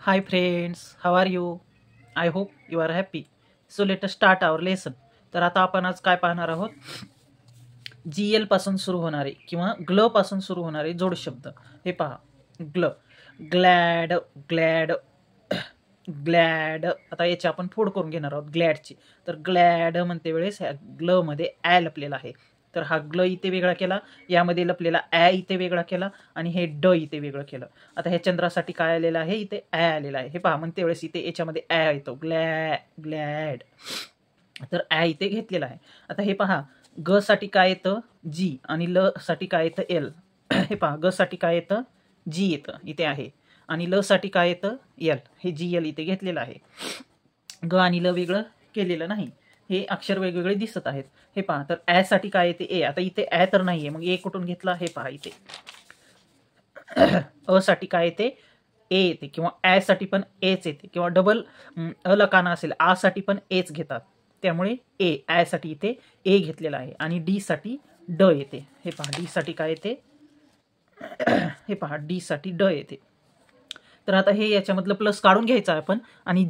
Hi friends, how are you? I hope you are happy. So let us start our lesson. तर आता आपण आज काय पाहणार आहोत? GL पासून सुरू होणारे किंवा ग्ल पासून सुरू होणारे जोड शब्द. हे पहा, ग्ल, ग्लॅड, ग्लॅड, ग्लॅड. आता याची आपण फोड करून घेणार आहोत ग्लॅडची. तर ग्लॅड म्हणते वेळेस ह्या ग्ल मध्ये ॲ लपलेला आहे. तर हा ग्ल इथे वेगळा केला, यामध्ये लपलेला ॲ इथे वेगळा केला आणि हे ड इथे वेगळं केलं. आता ह्या चंद्रासाठी काय आलेलं आहे? इथे ॲ आलेला आहे. हे पहा, म्हणते वेळेस इथे याच्यामध्ये ॲ येतो, ग्लॅड. तर ॲ इथे घेतलेला आहे. आता हे पहा, ग साठी काय येतं? जी. आणि ल साठी काय येतं? एल. हे पहा, ग साठी काय येतं? जी येतं, इथे आहे. आणि ल साठी काय येतं? एल. हे जी एल इथे घेतलेलं आहे. ग आणि ल वेगळं केलेलं नाही. हे अक्षर वेगवेगळे दिसत आहेत. हे पहा, तर ॲ साठी काय येते? ए. आता इथे ॲ तर नाहीये, मग ए कुठून घेतला? हे पहा इथे. अ साठी काय येते? ए येते. किंवा ॲ साठी पण एच येते. किंवा डबल अलकाना असेल, आ साठी पण एच घेतात. त्यामुळे ए, ॲ साठी इथे ए घेतलेला आहे. आणि डी साठी ड येते. हे पहा, डी साठी काय येते? हे पहा, डी साठी ड येते. तर आता हे याच्यामधलं प्लस काढून घ्यायचं आहे आपण. आणि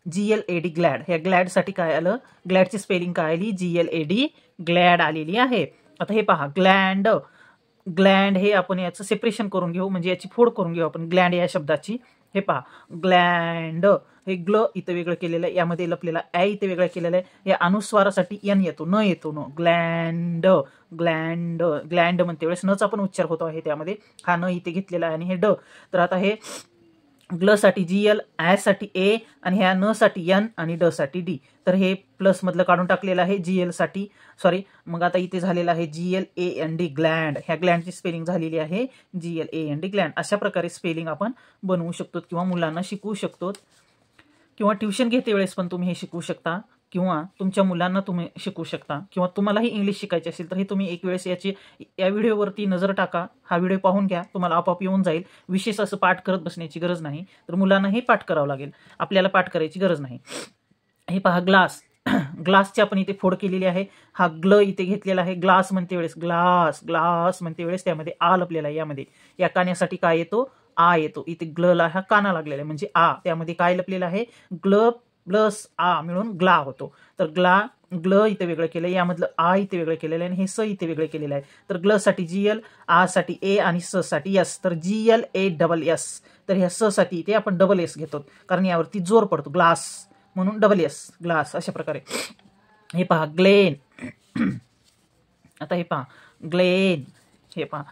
GLAD ग्लॅड. ह्या ग्लॅड साठी काय आलं? ग्लॅडची स्पेलिंग काय आली? GLAD ग्लॅड आलेली आहे. आता हे पहा, ग्लँड हे आपण याचं सेपरेशन करून घेऊ, म्हणजे याची फोड करून घेऊ आपण ग्लँड या शब्दाची. हे पहा, ग्लँड, हे ग्ल इथं वेगळं केलेलं आहे, यामध्ये लपलेला ॲ इथे वेगळं केलेलं आहे. या अनुस्वारासाठी एन येतो, न येतो, न. ग्लँड, ग्लँड, ग्लँड म्हणते वेळेस नचा पण उच्चार होतो आहे त्यामध्ये. हा न इथे घेतलेला आहे आणि हे ड. तर आता हे ग्ल साठी GL, ॲ साठी ए आणि ह्या न साठी एन आणि ड साठी डी. तर हे प्लस मधलं काढून टाकलेलं आहे GL साठी. सॉरी, मग आता इथे झालेलं आहे GLAND ग्लँड. ह्या ग्लँडची स्पेलिंग झालेली आहे GLAND ग्लँड. अशा प्रकारे स्पेलिंग आपण बनवू शकतो किंवा मुलांना शिकवू शकतो. किंवा ट्युशन घेते वेळेस पण तुम्ही हे शिकवू शकता, किंवा तुमच्या मुलांना तुम्ही शिकवू शकता, किंवा तुम्हालाही इंग्लिश शिकायचे असेल तर हे तुम्ही एक वेळेस या व्हिडिओवरती नजर टाका. हा व्हिडिओ पाहून घ्या, तुम्हाला आपोआप येऊन जाईल. विशेष असं पाठ करत बसण्याची गरज नाही. तर मुलांनाही पाठ करावं लागेल, आपल्याला पाठ करायची गरज नाही. हे पहा, ग्लास. ग्लासची आपण इथे फोड केलेली आहे. हा ग्ल इथे घेतलेला आहे. ग्लास म्हणते वेळेस ग्लास म्हणते वेळेस त्यामध्ये आ लपलेला आहे. यामध्ये या कान्यासाठी काय येतो? आ येतो. इथे ग्लला हा काना लागलेला आहे, म्हणजे आ. त्यामध्ये काय लपलेला आहे? ग्ल प्लस आ मिळून ग्ला होतो. तर ग्ल इथे वेगळं केलं, यामधलं आ इथे वेगळं केलेलं आहे आणि हे स इथे वेगळं केलेलं आहे. तर ग्ल साठी GL, आ साठी ए आणि स साठी एस. तर GLASS. तर ह्या स साठी इथे आपण डबल एस घेतो, कारण यावरती जोर पडतो, ग्लास म्हणून डबल एस, ग्लास. अशा प्रकारे हे पहा, ग्लेन. आता हे पहा, ग्लेन. हे पहा,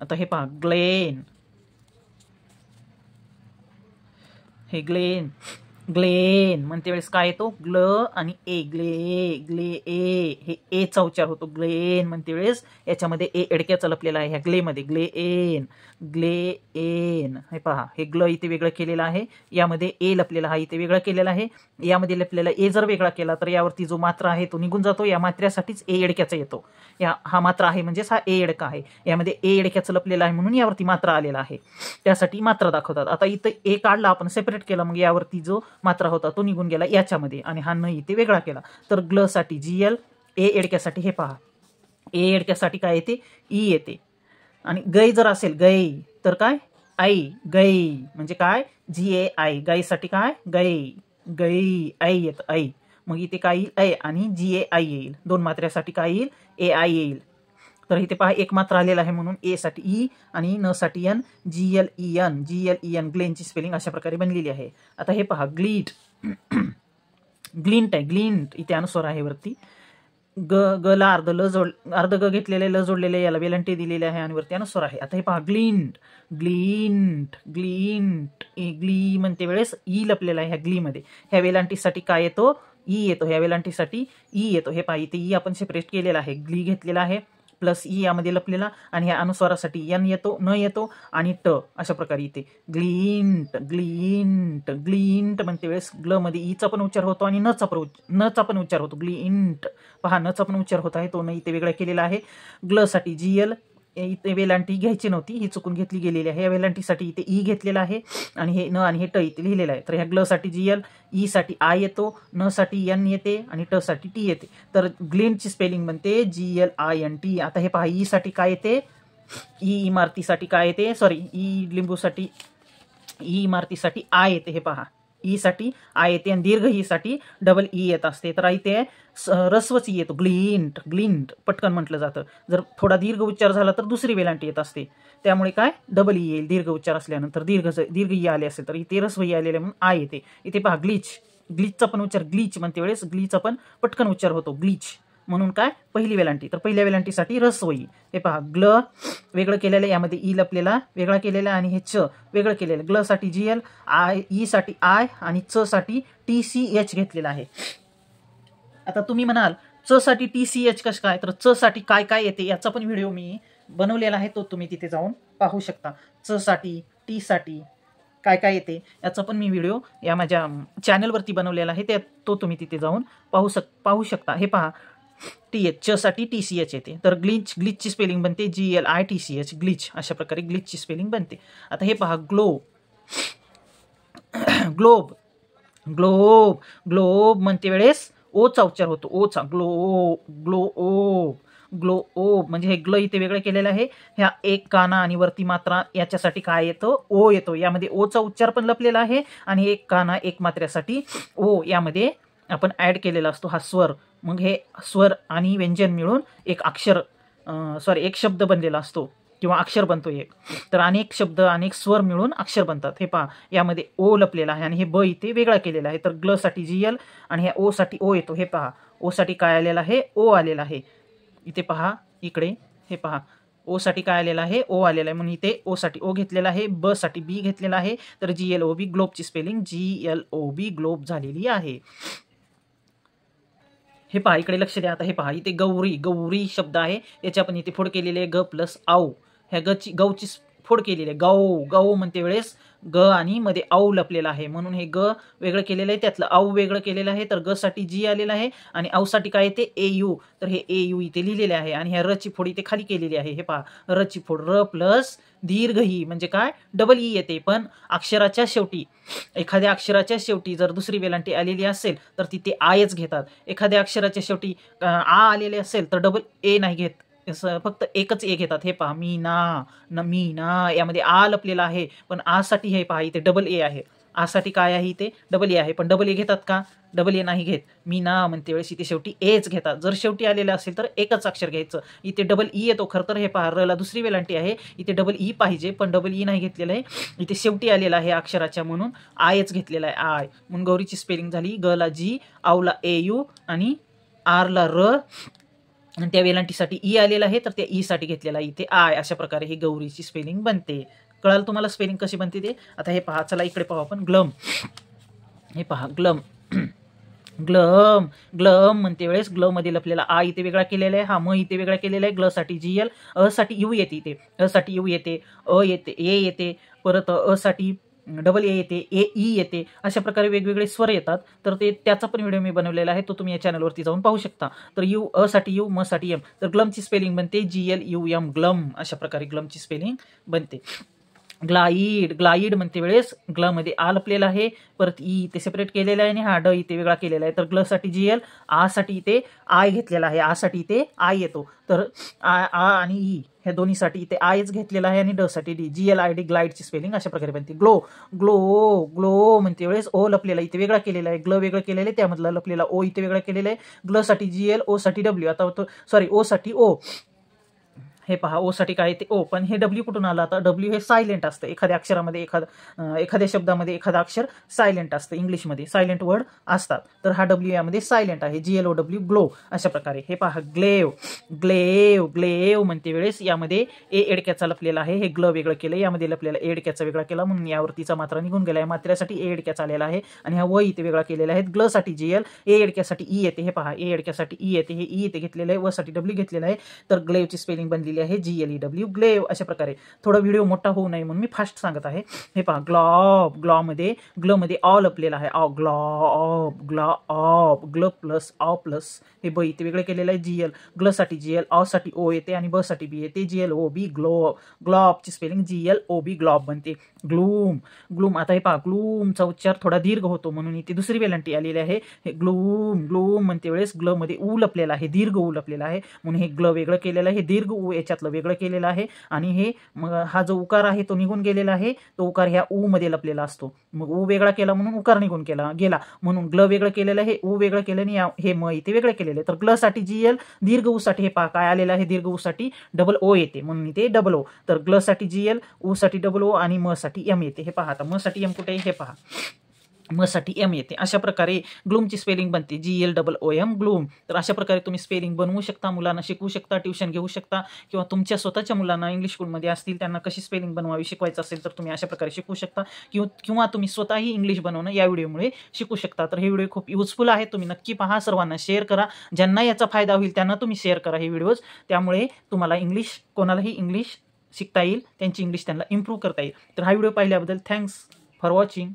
आता हे पहा, ग्लेन. हे ग्लेन म्हणते वेळेस काय येतो? ग्ल आणि ए, ग्ले. हे ए चा उच्चार होतो. ग्लेन म्हणते वेळेस याच्यामध्ये ए एडक्याचा लपलेला आहे ह्या ग्लेमध्ये. ग्लेन. हे पहा, हे ग्ल इथे वेगळं केलेलं आहे, यामध्ये ए लपलेला हा इथे वेगळा केलेला आहे. यामध्ये लपलेला ए जर वेगळा केला तर यावरती जो मात्रा आहे तो निघून जातो. या मात्र्यासाठीच ए एडक्याचा येतो. हा मात्रा आहे म्हणजेच हा ए एडका आहे. यामध्ये ए एडक्याचं लपलेलं आहे म्हणून यावरती मात्रा आलेला आहे, त्यासाठी मात्रा दाखवतात. आता इथं ए काढला आपण, सेपरेट केला, मग यावरती जो मात्रा होता तो निघून गेला याच्यामध्ये, आणि हा न इथे वेगळा केला. तर ग्ल साठी GL, ए एडक्यासाठी हे पहा, ए एडक्यासाठी काय येते? ई येते. आणि गै जर असेल, गै, तर काय? आई. गै म्हणजे काय? GAI. गाईसाठी काय? गै, आई येत, आई. मग इथे काय येईल? ऐ आणि GAI येईल. दोन मात्र्यासाठी काय येईल? AI येईल. तर इथे पहा, एक मात्र आलेला आहे म्हणून ए साठी ई आणि न साठी एन. GLEN. ग्लेनची स्पेलिंग अशा प्रकारे बनलेली आहे. आता हे पहा, ग्लिंट आहे. ग्लिंट इथे अनुस्वार आहे वरती. गला अर्ध ग घेतलेले, ल जोडलेले, याला वेलंटी दिलेले आहे आणि वरती अनुस्वार आहे. आता हे पहा, ग्लिंट. ग्ली म्हणते वेळेस ई लपलेला आहे ह्या ग्लीमध्ये. ह्या वेलांटीसाठी काय येतो? ई येतो. ह्या वेलांटीसाठी ई येतो. हे पहा, इथे ई आपण सेपरेट केलेला आहे. ग्ली घेतलेला आहे, प्लस ई यामध्ये लपलेला, आणि ह्या अनुस्वारासाठी एन येतो, न येतो आणि ट. अशा प्रकारे इथे ग्लिंट म्हणते वेळेस ग्ल मध्ये ईचा पण उच्चार होतो आणि नचा पण उच्चार होतो. ग्लिंट. पहा, नचा पण उच्चार होत आहे, तो न इथे वेगळा केलेला आहे. ग्ल साठी GL, इथे वेलांटी घ्यायची नव्हती, ही चुकून घेतली गेलेली आहे. या वेलांटीसाठी इथे ई घेतलेला आहे आणि हे न आणि हे ट इथे लिहिलेलं आहे. तर ह्या ग्ल साठी GL, ई साठी आ येतो, न साठी एन येते आणि ट साठी टी येते. तर ग्लिंटची स्पेलिंग बनते GLINT. आता हे पहा, ई साठी काय येते? ई इमारतीसाठी काय येते, सॉरी ई लिंबूसाठी ई इमारतीसाठी आय येते. हे पहा, ई साठी आय येते आणि दीर्घ ई साठी डबल ई येत असते. तर इथे रस्वच ई येतो, ग्लिंट. ग्लिंट पटकन म्हटलं जातं. जर थोडा दीर्घ उच्चार झाला तर दुसरी वेलांटी येत असते, त्यामुळे काय डबल ई येईल. दीर्घ उच्चार असल्यानंतर दीर्घ ई आले असेल तर इथे रस्व ई आलेले म्हणून आय येते. इथे पहा ग्लिच. ग्लिचचा पण उच्चार ग्लिच म्हणते वेळेस ग्लिचचा पण पटकन उच्चार होतो, ग्लिच. म्हणून काय पहिली वेलांटी. तर पहिल्या वेलांटीसाठी रस्व ई. हे पहा, ग्ल वेगळं केलेलं, यामध्ये ई लपलेला वेगळा केलेला आणि हे च वेगळं केलेलं. ग्ल साठी GL, आय ई साठी आय आणि च साठी TCH घेतलेला आहे. आता तुम्ही म्हणाल च साठी TCH कसं काय, तर च साठी काय काय येते याचा पण व्हिडिओ मी बनवलेला आहे, तो तुम्ही तिथे जाऊन पाहू शकता. च साठी टी साठी काय काय येते याचा पण मी व्हिडिओ या माझ्या चॅनलवरती बनवलेला आहे, तो तुम्ही तिथे जाऊन पाहू शकता. हे पहा, TH च साठी TCH येते. तर ग्लिचची स्पेलिंग बनते GLITCH, ग्लिच. अशा प्रकारे ग्लिचची स्पेलिंग बनते. आता हे पहा, ग्लोब. ग्लोब म्हणते वेळेस ओचा उच्चार होतो, ओचा. ग्लोब म्हणजे हे ग्ल इथे वेगळं केलेलं आहे. ह्या एक काना आणि वरती मात्रा याच्यासाठी काय येतं, ओ येतो. यामध्ये ओचा उच्चार पण लपलेला आहे आणि एक काना एक मात्र्यासाठी ओ यामध्ये आपण ऍड केलेला असतो हा स्वर. मग हे स्वर आणि व्यंजन मिळून एक अक्षर, एक शब्द बनलेला असतो किंवा अक्षर बनतो एक. तर अनेक शब्द अनेक स्वर मिळून अक्षर बनतात. हे पहा, यामध्ये ओ लपलेला आहे आणि हे ब इथे वेगळा केलेला आहे. तर ग्ल साठी GL आणि ह्या ओ साठी ओ येतो. हे पहा, ओ साठी काय आलेला आहे, ओ आलेला आहे. इथे पहा, इकडे हे पहा, ओ साठी काय आलेला आहे, ओ आलेला आहे. म्हणून इथे ओ साठी ओ घेतलेला आहे, ब साठी बी घेतलेला आहे. तर GLOB ग्लोबची स्पेलिंग GLOB ग्लोब झालेली आहे. हे पहा, इकडे लक्ष द्या. आता हे पहा, इथे गौरी शब्द आहे, याची आपण इथे फोड केलेली आहे, ग प्लस आऊ. ह्या गौची फोड केलेली आहे. गौ म्हणते वेळेस ग आणि मध्ये आऊ लपलेला आहे, म्हणून हे ग वेगळं केलेलं आहे, त्यातलं आऊ वेगळं केलेलं आहे. तर ग साठी जी आलेला आहे आणि आऊ साठी काय येते, AU. तर हे AU इथे लिहिलेले आहे आणि ह्या र ची फोड इथे खाली केलेली आहे. हे पहा, र ची फोड र प्लस दीर्घ ई म्हणजे काय डबल ई येते. पण अक्षराच्या शेवटी, एखाद्या अक्षराच्या शेवटी जर दुसरी वेलांटी आलेली असेल तर तिथे आयच घेतात. एखाद्या अक्षराच्या शेवटी आ आलेले असेल तर डबल ए नाही घेत, फक्त एकच ए घेतात. हे पहा, मीना यामध्ये आ लपलेला आहे, पण आ साठी हे पहा इथे डबल ए आहे. आ साठी काय आहे, इथे डबल ए आहे. पण डबल ए घेतात का, डबल ए नाही घेत. मीना म्हणते वेळेस इथे शेवटी एच घेतात. जर शेवटी आलेलं असेल तर एकच अक्षर घ्यायचं. इथे डबल ई येतो. खरं तर हे पहा, र ला दुसरी वेलांटी आहे, इथे डबल ई पाहिजे, पण डबल ई नाही घेतलेलं आहे. इथे शेवटी आलेला आहे अक्षराच्या, म्हणून आयच घेतलेला आहे, आय. म्हणून गौरीची स्पेलिंग झाली ग ला G, आऊ ला AU आणि आर ला र आणि त्या वेलांटीसाठी ई आलेला आहे, तर त्या ई साठी घेतलेला इथे आय. अशा प्रकारे ही गौरीची स्पेलिंग बनते. कळाल तुम्हाला स्पेलिंग कशी बनते ते. आता हे पहा, चला इकडे पाहू आपण, ग्लम. हे पहा, ग्लम म्हणते वेळेस ग्ल मध्ये लपलेला आ इथे वेगळा केलेला आहे, हा म इथे वेगळा केलेला आहे. ग्ल साठी GL, अ साठी यू येते, इथे अ साठी यू येते, अ येते, ए येते, परत अ साठी डबल ए येते, ई येते. अशा प्रकारे वेगवेगळे स्वर येतात. तर त्याचा पण व्हिडिओ मी बनवलेला आहे, तो तुम्ही या चॅनलवरती जाऊन पाहू शकता. तर यू, अ साठी यू, म साठी एम. तर ग्लमची स्पेलिंग बनते GLUM, ग्लम. अशा प्रकारे ग्लमची स्पेलिंग बनते. ग्लाइड म्हणते वेळेस ग्ल मध्ये आ लपलेला आहे, परत ई इथे सेपरेट केलेला आहे आणि हा ड इथे वेगळा केलेला आहे. तर ग्ल साठी GL, आ साठी इथे आय घेतलेला आहे, आ साठी इथे आय येतो. तर आ आणि ई ह्या दोन्हीसाठी इथे आयच घेतलेला आहे आणि ड साठी डी. GLID ग्लाइडची स्पेलिंग अशा प्रकारे बनते. ग्लो म्हणते वेळेस ओ लपलेला इथे वेगळा केलेला आहे, ग्ल वेगळं केलेलं आहे, त्यामधला लपलेला ओ इथे वेगळा केलेला आहे. ग्ल साठी GL, ओ साठी W. आता ओ साठी ओ. हे पहा, ओ साठी काय येते, ओ. पण हे डब्ल्यू कुठून आलं, आता डब्ल्यू हे सायलेंट असतं. एखाद्या अक्षरामध्ये एखाद्या शब्दामध्ये एखादं अक्षर सायलेंट असतं, इंग्लिशमध्ये सायलेंट वर्ड असतात. तर हा डब्ल्यू यामध्ये सायलेंट आहे, GLOW ग्लो. अशा प्रकारे हे पहा, ग्लेव म्हणते वेळेस यामध्ये ए एडक्याचा लपलेला आहे, हे ग्ल वेगळं केलं, यामध्ये लपलेला ए एडक्याचा वेगळा केला, म्हणून यावरतीचा मात्रा निघून गेला आहे. मात्र्यासाठी ए एडक्याचा आलेला आहे आणि हा व इथे वेगळा केलेला आहे. ग्ल साठी GL, ए एडक्यासाठी ई येते. हे पहा, ए एडक्यासाठी ई येते, हे ई इथे घेतलेलं आहे, व साठी डब्ल्यू घेतलेला आहे. तर ग्लेवची स्पेलिंग बनलेली आहे GLEW, ग्लेव. अशा प्रकारे थोडा व्हिडिओ मोठा होऊ नये म्हणून मी फास्ट सांगत आहे. हे पहा, ग्ल मध्ये ऑ लपलेला आहे, ग्ल प्लस ऑ प्लस हे ब इथे वेगळं केलेलं आहे. GL, ग्ल साठी GL, ऑ साठी ओ येते आणि ब साठी बी येते. GLOB ग्लॉबची स्पेलिंग GLOB ग्लॉब बनते. ग्लूम. आता हे पहा, ग्लूमचा उच्चार थोडा दीर्घ होतो, म्हणून इथे दुसरी वेलांटी आलेली आहे. हे ग्लूम म्हणते वेळेस ग्ल मध्ये ऊ लपलेला आहे, दीर्घ ऊ लपलेला आहे, म्हणून हे ग्ल वेगळं केलेलं आहे. हे दीर्घ ऊ याच्यातलं वेगळं केलेलं आहे आणि हे हा जो उकार आहे तो निघून गेलेला आहे. तो उकार ह्या ऊ मध्ये लपलेला असतो. मग ऊ वेगळा केला म्हणून उकार निघून गेला म्हणून ग्ल वेगळं केलेलं आहे. ऊ वेगळं केल्याने हे म इथे वेगळं केलेलं आहे. तर ग्ल साठी GL, दीर्घ ऊ साठी हे पहा काय आलेलं आहे, दीर्घ ऊ साठी डबल ओ येते म्हणून इथे डबल ओ. तर ग्ल साठी GL, ऊ साठी डबल ओ आणि म साठी M येते. हे पहा आता म साठी M कुठे आहे हे पहा, म साठी M येते. अशा प्रकारे ग्लूमची स्पेलिंग बनते GLOOM ग्लूम. तर अशा प्रकारे तुम्ही स्पेलिंग बनवू शकता, मुलांना शिकवू शकता, ट्युशन घेऊ शकता किंवा तुमच्या स्वतःच्या मुलांना इंग्लिश स्कूलमध्ये असतील त्यांना कशी स्पेलिंग बनवावी शिकवायचं असेल तर तुम्ही अशा प्रकारे शिकू शकता किंवा तुम्ही स्वतःही इंग्लिश बनवणं या व्हिडिओमुळे शिकू शकता. तर हे व्हिडिओ खूप युजफुल आहे, तुम्ही नक्की पहा, सर्वांना शेअर करा. ज्यांना याचा फायदा होईल त्यांना तुम्ही शेअर करा हे व्हिडिओज. त्यामुळे तुम्हाला कोणालाही इंग्लिश शिकता येईल, त्यांची इंग्लिश त्यांना इम्प्रूव्ह करता येईल. तर हा व्हिडिओ पाहिल्याबद्दल थँक्स फॉर वॉचिंग.